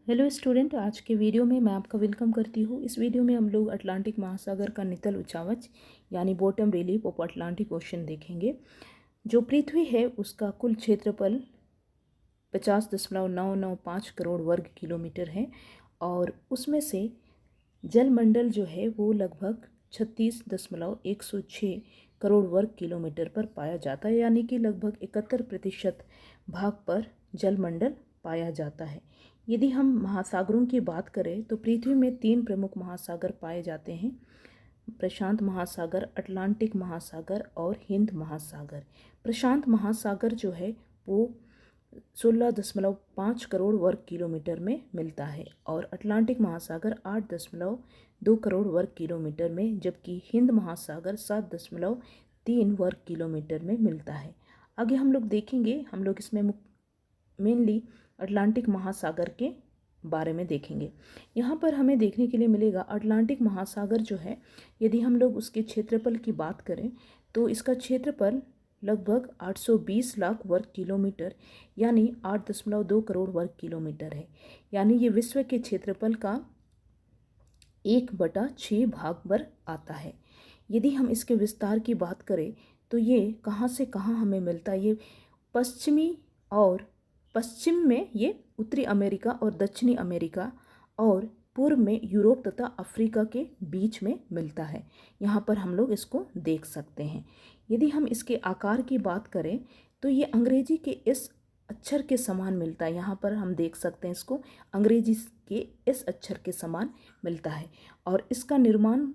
Hello student, आज के video में मैं आपका वेलकम करती हूँ। इस वीडियो में हम लोग अटलांटिक महासागर का नितल उच्चावच यानी bottom relief of Atlantic ocean देखेंगे। जो पृथ्वी है उसका कुल क्षेत्रफल 50.995 करोड़ वर्ग किलोमीटर है और उसमें से जलमंडल जो है वो लगभग 36.106 करोड़ वर्ग किलोमीटर पर पाया जाता है, यानी कि लगभग 71% भाग पर जलमंडल पाया जाता है। यदि हम महासागरों की बात करें तो पृथ्वी में 3 प्रमुख महासागर पाए जाते हैं: प्रशांत महासागर, अटलांटिक महासागर और हिंद महासागर। प्रशांत महासागर जो है वो 16.5 करोड़ वर्ग किलोमीटर में मिलता है और अटलांटिक महासागर 8.2 करोड़ वर्ग किलोमीटर में, जबकि हिंद महासागर 7.3 वर्ग किलोमीटर में मिलता है। आगे हम लोग देखेंगे, हम लोग इसमें मेनली अटलांटिक महासागर के बारे में देखेंगे। यहाँ पर हमें देखने के लिए मिलेगा अटलांटिक महासागर जो है, यदि हम लोग उसके क्षेत्रफल की बात करें तो इसका क्षेत्रफल लगभग 820 लाख वर्ग किलोमीटर यानी 8.2 करोड़ वर्ग किलोमीटर है। यानी ये विश्व के क्षेत्रफल का 1/6 भाग पर आता है। यदि हम इसके विस्तार की बात करें तो ये कहाँ से कहाँ हमें मिलता है, ये पश्चिम में ये उत्तरी अमेरिका और दक्षिणी अमेरिका और पूर्व में यूरोप तथा अफ्रीका के बीच में मिलता है। यहाँ पर हम लोग इसको देख सकते हैं। यदि हम इसके आकार की बात करें तो ये अंग्रेजी के इस अक्षर के समान मिलता है। यहाँ पर हम देख सकते हैं इसको अंग्रेजी के इस अक्षर के समान मिलता है। और इसका निर्माण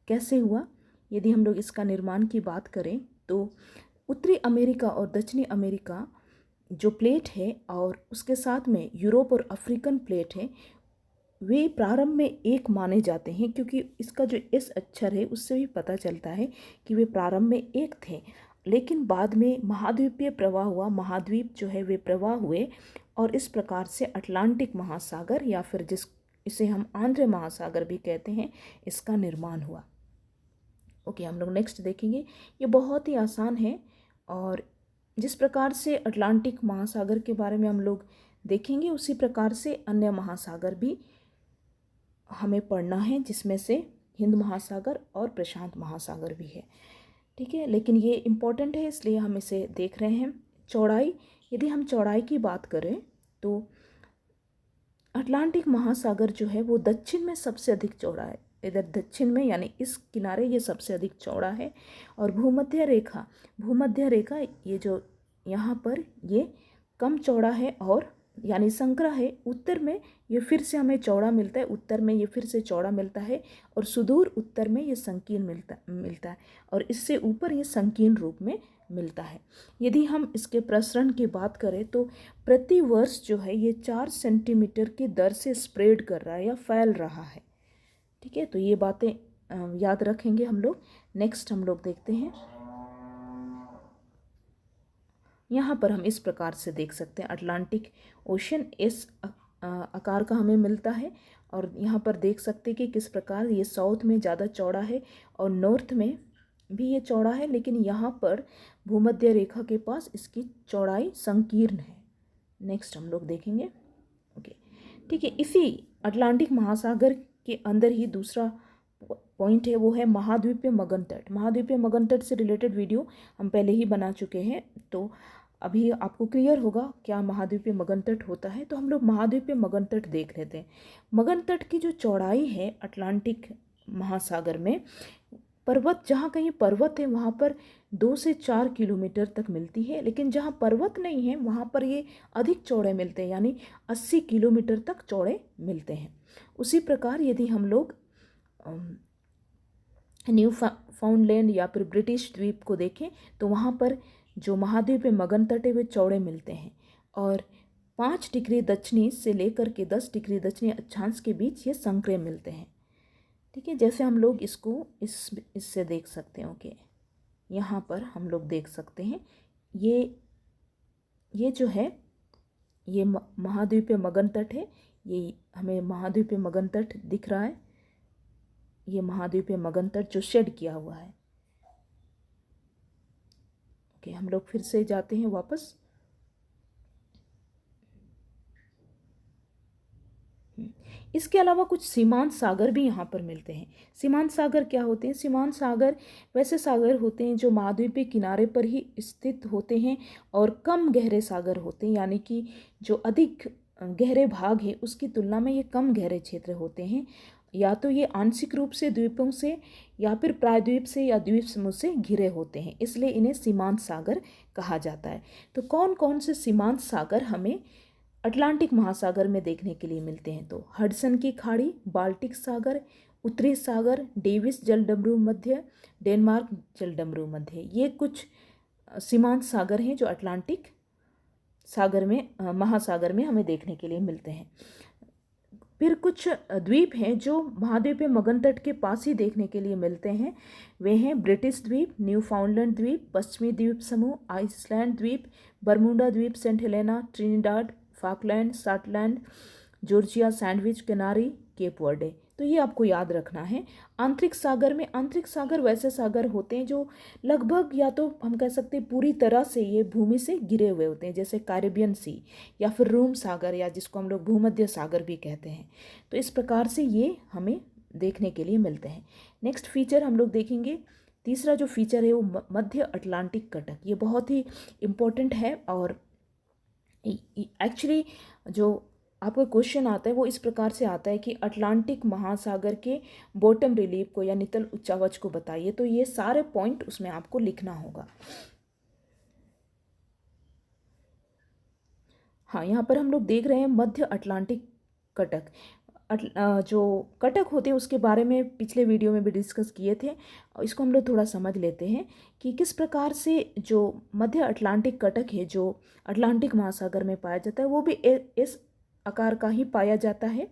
कैसे हुआ, यदि हम लोग इसका निर्माण की बात करें तो उत्तरी अमेरिका और दक्षिणी अमेरिका जो प्लेट है और उसके साथ में यूरोप और अफ्रीकन प्लेट है, वे प्रारंभ में एक माने जाते हैं, क्योंकि इसका जो एस अक्षर है उससे भी पता चलता है कि वे प्रारंभ में एक थे। लेकिन बाद में महाद्वीपीय प्रवाह हुआ, महाद्वीप जो है वे प्रवाह हुए और इस प्रकार से अटलांटिक महासागर या फिर इसे हम आंध्र महासागर भी कहते हैं, इसका निर्माण हुआ। ओके, हम लोग नेक्स्ट देखेंगे। ये बहुत ही आसान है और जिस प्रकार से अटलांटिक महासागर के बारे में हम लोग देखेंगे उसी प्रकार से अन्य महासागर भी हमें पढ़ना है, जिसमें से हिंद महासागर और प्रशांत महासागर भी है। ठीक है, लेकिन ये इम्पोर्टेंट है इसलिए हम इसे देख रहे हैं। चौड़ाई, यदि हम चौड़ाई की बात करें तो अटलांटिक महासागर जो है वो दक्षिण में सबसे अधिक चौड़ा है। इधर दक्षिण में यानी इस किनारे ये सबसे अधिक चौड़ा है और भूमध्य रेखा ये जो यहाँ पर ये कम चौड़ा है और यानी संकरा है। उत्तर में ये फिर से हमें चौड़ा मिलता है, उत्तर में ये फिर से चौड़ा मिलता है और सुदूर उत्तर में ये संकीर्ण मिलता है और इससे ऊपर ये संकीर्ण रूप में मिलता है। यदि हम इसके प्रसरण की बात करें तो प्रति वर्ष जो है ये 4 सेंटीमीटर की दर से स्प्रेड कर रहा है या फैल रहा है। ठीक है, तो ये बातें याद रखेंगे हम लोग। नेक्स्ट हम लोग देखते हैं, यहाँ पर हम इस प्रकार से देख सकते हैं अटलांटिक ओशन इस आकार का हमें मिलता है और यहाँ पर देख सकते हैं कि किस प्रकार ये साउथ में ज़्यादा चौड़ा है और नॉर्थ में भी ये चौड़ा है, लेकिन यहाँ पर भूमध्य रेखा के पास इसकी चौड़ाई संकीर्ण है। नेक्स्ट हम लोग देखेंगे। ओके, ठीक है, इसी अटलांटिक महासागर के अंदर ही दूसरा पॉइंट है, वो है महाद्वीपीय मगन तट। महाद्वीपीय मगन तट से रिलेटेड वीडियो हम पहले ही बना चुके हैं, तो अभी आपको क्लियर होगा क्या महाद्वीपीय मगन तट होता है। तो हम लोग महाद्वीपीय मगन तट देख लेते हैं। मगन तट की जो चौड़ाई है अटलांटिक महासागर में, पर्वत जहाँ कहीं पर्वत है वहाँ पर 2 से 4 किलोमीटर तक मिलती है, लेकिन जहाँ पर्वत नहीं है वहाँ पर ये अधिक चौड़े मिलते हैं, यानी 80 किलोमीटर तक चौड़े मिलते हैं। उसी प्रकार यदि हम लोग न्यू फाउंडलैंड या फिर ब्रिटिश द्वीप को देखें तो वहाँ पर जो महाद्वीप है मगन तट है वे चौड़े मिलते हैं और 5 डिग्री दक्षिणी से लेकर के 10 डिग्री दक्षिणी अक्षांश के बीच ये संक्रिय मिलते हैं। ठीक है, जैसे हम लोग इसको इससे देख सकते हैं। ओके, यहाँ पर हम लोग देख सकते हैं ये जो है ये महाद्वीपीय मगन तट है। ये हमें महाद्वीपीय मगन तट दिख रहा है, ये महाद्वीपीय मगन तट जो शेड किया हुआ है। ओके, हम लोग फिर से जाते हैं वापस। इसके अलावा कुछ सीमांत सागर भी यहाँ पर मिलते हैं। सीमांत सागर क्या होते हैं? सीमांत सागर वैसे सागर होते हैं जो महाद्वीपीय किनारे पर ही स्थित होते हैं और कम गहरे सागर होते हैं, यानी कि जो अधिक गहरे भाग है उसकी तुलना में ये कम गहरे क्षेत्र होते हैं। या तो ये आंशिक रूप से द्वीपों से या फिर प्रायद्वीप से या द्वीप समूह से घिरे होते हैं, इसलिए इन्हें सीमांत सागर कहा जाता है। तो कौन कौन से सीमांत सागर हमें अटलांटिक महासागर में देखने के लिए मिलते हैं? तो हडसन की खाड़ी, बाल्टिक सागर, उत्तरी सागर, डेविस जलडमरू मध्य, डेनमार्क जलडमरू मध्य, ये कुछ सीमांत सागर हैं जो अटलांटिक सागर में महासागर में हमें देखने के लिए मिलते हैं। फिर कुछ द्वीप हैं जो महाद्वीपीय मगन तट के पास ही देखने के लिए मिलते हैं। वे हैं ब्रिटिश द्वीप, न्यूफाउंडलैंड द्वीप, पश्चिमी द्वीप समूह, आइसलैंड द्वीप, बरमूडा द्वीप, सेंट हेलेना, ट्रिनिडाड, फाकलैंड, साटलैंड, Georgia, Sandwich, Canary, Cape Verde. तो ये आपको याद रखना है। आंतरिक सागर में, आंतरिक सागर वैसे सागर होते हैं जो लगभग या तो हम कह सकते हैं पूरी तरह से ये भूमि से घिरे हुए होते हैं, जैसे कैरिबियन सी या फिर रोम सागर या जिसको हम लोग भूमध्य सागर भी कहते हैं। तो इस प्रकार से ये हमें देखने के लिए मिलते हैं। नेक्स्ट फीचर हम लोग देखेंगे, तीसरा जो फीचर है वो मध्य अटलांटिक कटक। ये बहुत ही इम्पोर्टेंट है और एक्चुअली जो आपका क्वेश्चन आता है वो इस प्रकार से आता है कि अटलांटिक महासागर के बॉटम रिलीफ को या नितल उच्चावच को बताइए। तो ये सारे पॉइंट उसमें आपको लिखना होगा। हाँ, यहाँ पर हम लोग देख रहे हैं मध्य अटलांटिक कटक। जो कटक होते हैं उसके बारे में पिछले वीडियो में भी डिस्कस किए थे। इसको हम लोग थोड़ा समझ लेते हैं कि किस प्रकार से जो मध्य अटलांटिक कटक है जो अटलांटिक महासागर में पाया जाता है वो भी इस आकार का ही पाया जाता है।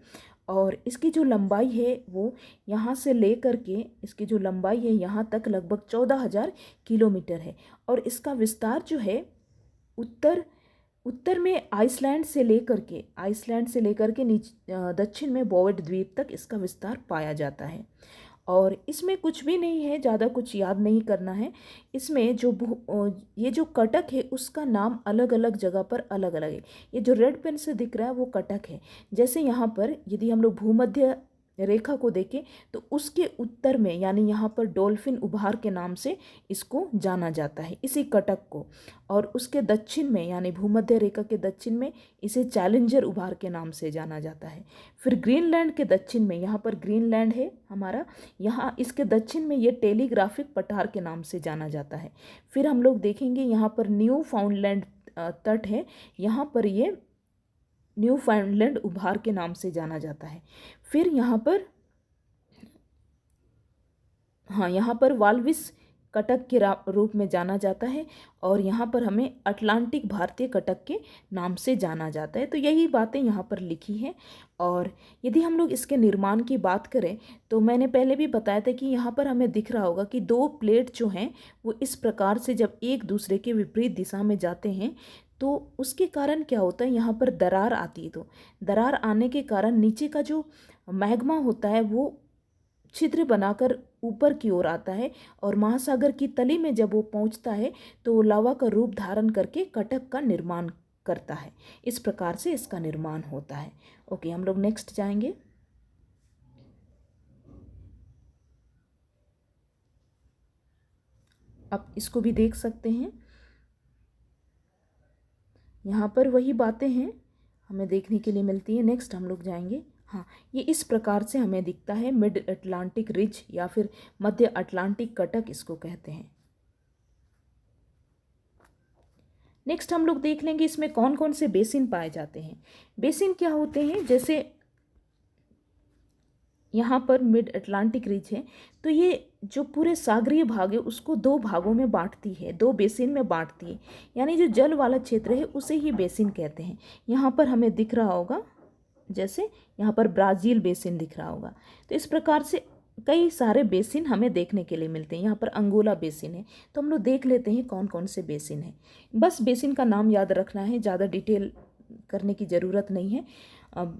और इसकी जो लंबाई है वो यहाँ से लेकर के, इसकी जो लंबाई है यहाँ तक लगभग 14,000 किलोमीटर है। और इसका विस्तार जो है उत्तर में आइसलैंड से लेकर के दक्षिण में बोवेट द्वीप तक इसका विस्तार पाया जाता है। और इसमें कुछ भी नहीं है, ज़्यादा कुछ याद नहीं करना है। इसमें ये जो कटक है उसका नाम अलग अलग जगह पर अलग अलग है। ये जो रेड पेन से दिख रहा है वो कटक है। जैसे यहाँ पर यदि हम लोग भूमध्य रेखा को देखें तो उसके उत्तर में यानी यहाँ पर डॉल्फिन उभार के नाम से इसको जाना जाता है, इसी कटक को। और उसके दक्षिण में यानी भूमध्य रेखा के दक्षिण में इसे चैलेंजर उभार के नाम से जाना जाता है। फिर ग्रीनलैंड के दक्षिण में, यहाँ पर ग्रीनलैंड है हमारा, यहाँ इसके दक्षिण में ये टेलीग्राफिक पठार के नाम से जाना जाता है। फिर हम लोग देखेंगे यहाँ पर न्यू फाउंडलैंड तट है, यहाँ पर ये न्यू फाउंडलैंड उभार के नाम से जाना जाता है। फिर यहाँ पर वाल्विस कटक के रूप में जाना जाता है और यहाँ पर हमें अटलांटिक भारतीय कटक के नाम से जाना जाता है। तो यही बातें यहाँ पर लिखी हैं। और यदि हम लोग इसके निर्माण की बात करें तो मैंने पहले भी बताया था कि यहाँ पर हमें दिख रहा होगा कि दो प्लेट जो हैं वो इस प्रकार से जब एक दूसरे के विपरीत दिशा में जाते हैं तो उसके कारण क्या होता है, यहाँ पर दरार आती है। तो दरार आने के कारण नीचे का जो मैग्मा होता है वो छिद्र बनाकर ऊपर की ओर आता है और महासागर की तली में जब वो पहुँचता है तो वो लावा का रूप धारण करके कटक का निर्माण करता है। इस प्रकार से इसका निर्माण होता है। ओके, हम लोग नेक्स्ट जाएंगे। आप इसको भी देख सकते हैं, यहाँ पर वही बातें हैं हमें देखने के लिए मिलती है। नेक्स्ट हम लोग जाएंगे। हाँ, ये इस प्रकार से हमें दिखता है, मिड अटलांटिक रिज या फिर मध्य अटलांटिक कटक इसको कहते हैं। नेक्स्ट हम लोग देख लेंगे इसमें कौन कौन से बेसिन पाए जाते हैं। बेसिन क्या होते हैं, जैसे यहाँ पर मिड अटलांटिक रिज है तो ये जो पूरे सागरीय भाग है उसको दो भागों में बांटती है, दो बेसिन में बांटती है, यानी जो जल वाला क्षेत्र है उसे ही बेसिन कहते हैं। यहाँ पर हमें दिख रहा होगा, जैसे यहाँ पर ब्राज़ील बेसिन दिख रहा होगा। तो इस प्रकार से कई सारे बेसिन हमें देखने के लिए मिलते हैं। यहाँ पर अंगोला बेसिन है, तो हम लोग देख लेते हैं कौन कौन से बेसिन हैं। बस बेसिन का नाम याद रखना है, ज़्यादा डिटेल करने की ज़रूरत नहीं है।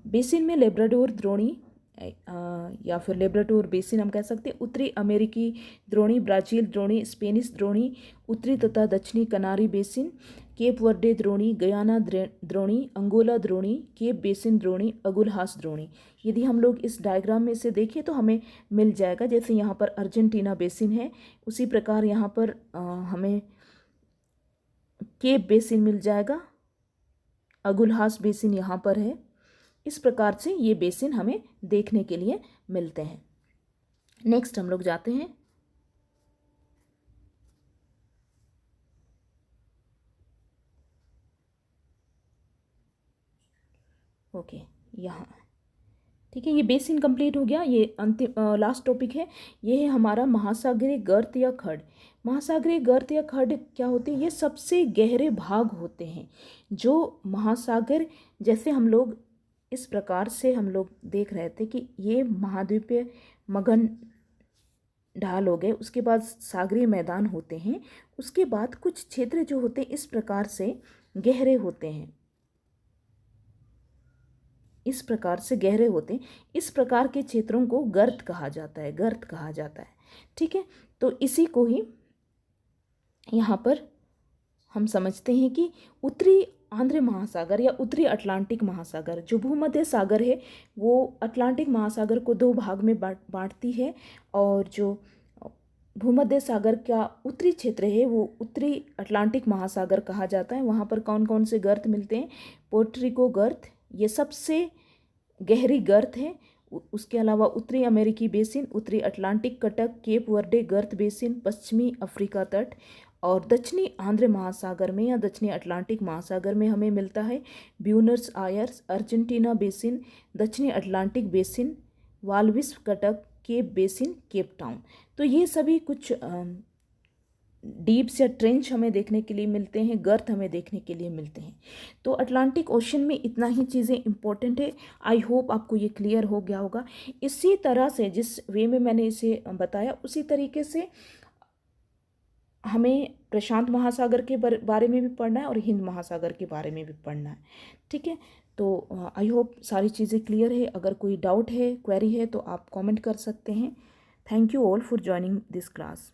बेसिन में लेब्राडोर, द्रोणी, या फिर लेब्राडोर बेसिन हम कह सकते हैं, उत्तरी अमेरिकी द्रोणी, ब्राज़ील द्रोणी, स्पेनिश द्रोणी, उत्तरी तथा दक्षिणी कनारी बेसिन, केप वर्डे द्रोणी, गयाना द्रोणी, अंगोला द्रोणी, केप बेसिन द्रोणी, अगुलहास द्रोणी। यदि हम लोग इस डायग्राम में से देखें तो हमें मिल जाएगा, जैसे यहाँ पर अर्जेंटीना बेसिन है, उसी प्रकार यहाँ पर हमें केप बेसिन मिल जाएगा, अगुलहास बेसिन यहाँ पर है। इस प्रकार से ये बेसिन हमें देखने के लिए मिलते हैं। नेक्स्ट हम लोग जाते हैं ओके यहाँ, ठीक है, ये बेसिन कंप्लीट हो गया। ये अंतिम लास्ट टॉपिक है, ये है हमारा महासागरीय गर्त या खड्ड। महासागरीय गर्त या खड्ड क्या होते हैं? ये सबसे गहरे भाग होते हैं जो महासागर, जैसे हम लोग इस प्रकार से हम लोग देख रहे थे कि ये महाद्वीपीय मगन ढाल हो गए, उसके बाद सागरीय मैदान होते हैं, उसके बाद कुछ क्षेत्र जो होते हैं इस प्रकार से गहरे होते हैं, इस प्रकार से गहरे होते हैं। इस प्रकार के क्षेत्रों को गर्त कहा जाता है, गर्त कहा जाता है, ठीक है। तो इसी को ही यहाँ पर हम समझते हैं कि उत्तरी आंध्र महासागर या उत्तरी अटलांटिक महासागर, जो भूमध्य सागर है वो अटलांटिक महासागर को दो भाग में बांटती है, और जो भूमध्य सागर का उत्तरी क्षेत्र है वो उत्तरी अटलांटिक महासागर कहा जाता है। वहाँ पर कौन कौन से गर्त मिलते हैं? पोर्टरिको गर्त, ये सबसे गहरी गर्त है। उसके अलावा उत्तरी अमेरिकी बेसिन, उत्तरी अटलांटिक कटक, केप वर्डे गर्त बेसिन, पश्चिमी अफ्रीका तट, और दक्षिणी आंध्र महासागर में या दक्षिणी अटलांटिक महासागर में हमें मिलता है ब्यूनस आयर्स, अर्जेंटीना बेसिन, दक्षिणी अटलांटिक बेसिन, वाल्विस कटक, केप बेसिन, केप टाउन। तो ये सभी कुछ डीप्स या ट्रेंच हमें देखने के लिए मिलते हैं, गर्त हमें देखने के लिए मिलते हैं। तो अटलांटिक ओशन में इतना ही चीज़ें इंपॉर्टेंट है। आई होप आपको ये क्लियर हो गया होगा। इसी तरह से जिस वे में मैंने इसे बताया उसी तरीके से हमें प्रशांत महासागर के बारे में भी पढ़ना है और हिंद महासागर के बारे में भी पढ़ना है, ठीक है। तो आई होप सारी चीज़ें क्लियर है। अगर कोई डाउट है, क्वेरी है तो आप कमेंट कर सकते हैं। Thank you all for joining this class.